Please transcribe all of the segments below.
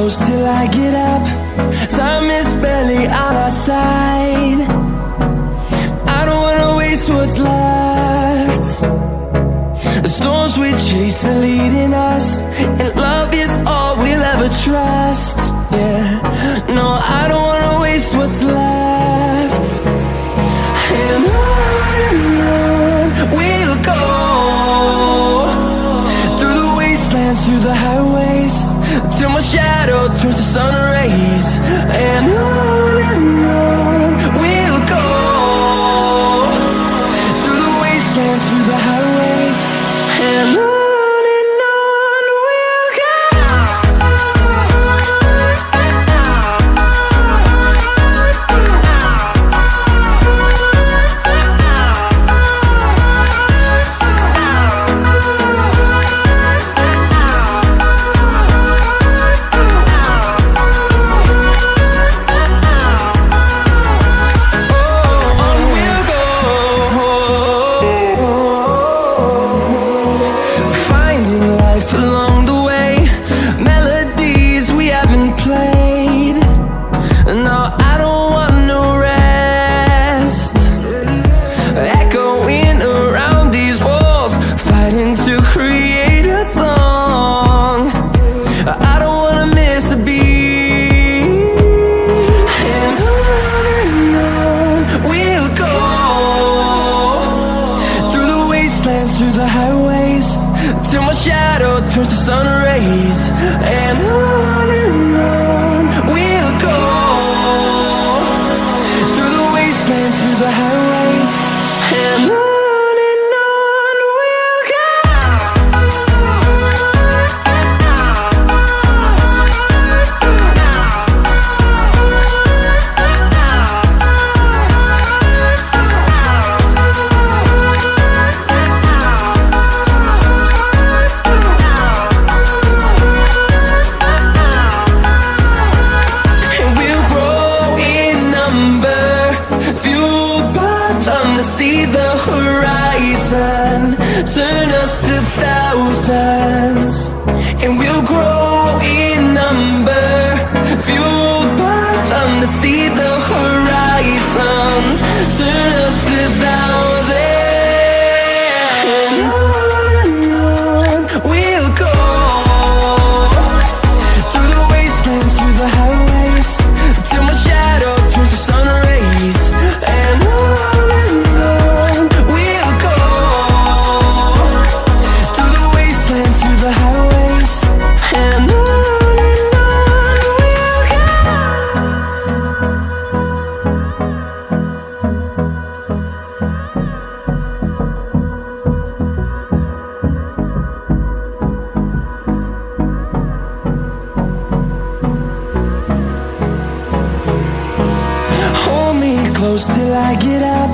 close till I get up. Time is barely on our side. I don't wanna waste what's left. The storms we chase are leading us, and love is all we'll ever trust. Yeah, no, I don't wanna waste what's left. And on we'll go, through the wastelands, through the highways, till my shadow turns to sun rays. And on we'll go, through the wastelands, through the highways, and on we'll go. Through the highways, till my shadow turns to sun rays. And on we'll go, through the wastelands, through the highways, and on we'll go. See the horizon, turn us to thousands, and we'll grow in number, fueled by them to see the horizon, turn us to thousands, and on we'll go, through the wastelands, through the highways, till my shadow turns to sun rays. And close till I get up.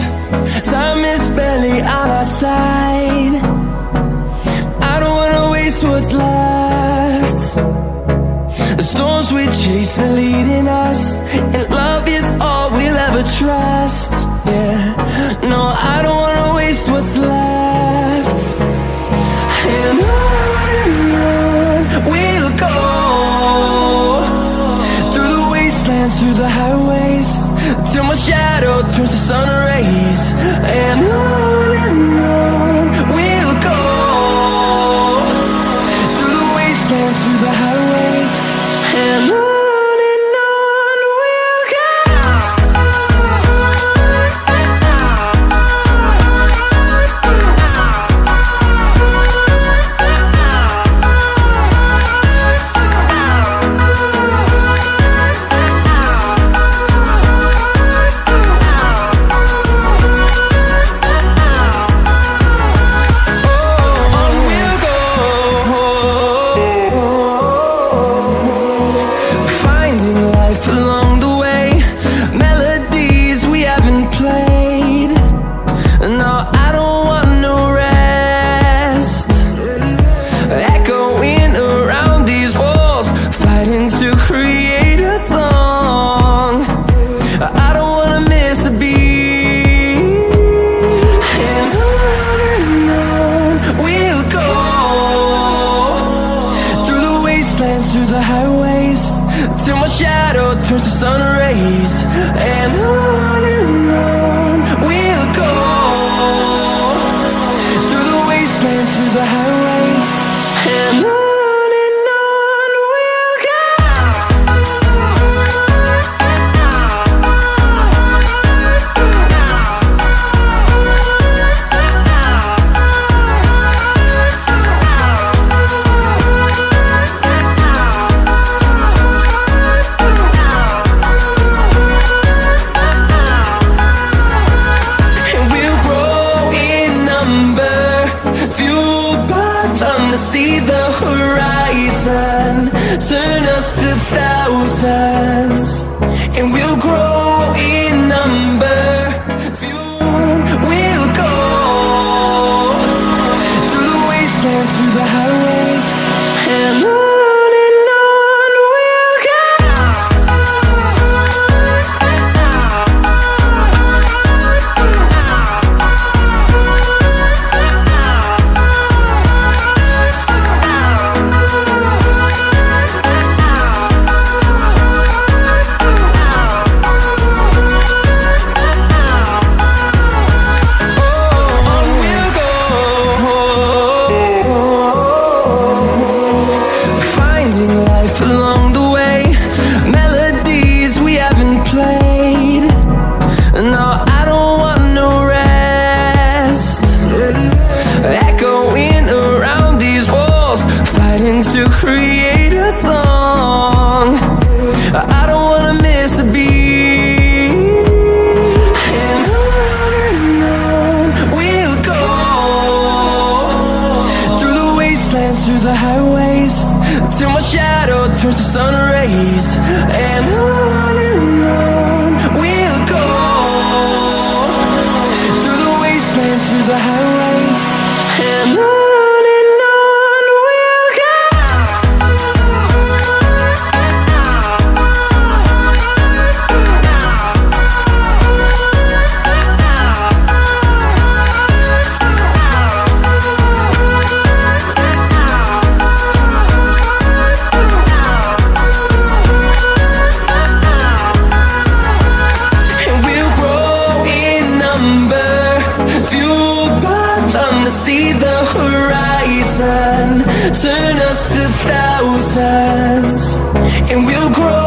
Time is barely on our side. I don't wanna waste what's left. The storms we chase are leading us, and love is all we'll ever trust. Yeah, no, I don't wanna waste what's left. And on we'll go, through the wastelands, through the highways, till my shadow turns to sun rays. And on we'll go, through the wastelands, through the highways, and on we'll go. rays, and on we'll go, through the wastelands, through the highways, and on we'll go. See the horizon, turn us to thousands, and we'll grow in number. We'll go through the wastelands, through the highways, and on we'll go. Along the way, melodies we haven't played. No, I don't want no rest. Echoing around these walls, fighting to create a song. I don't wanna miss a beat. And on we'll go, through the wastelands, through the highways, till my shadow turns to sun rays, and on we'll go, through the wastelands, through the highways, and on we'll go. Fueled by them to see the horizon, turn us to thousands, and we'll grow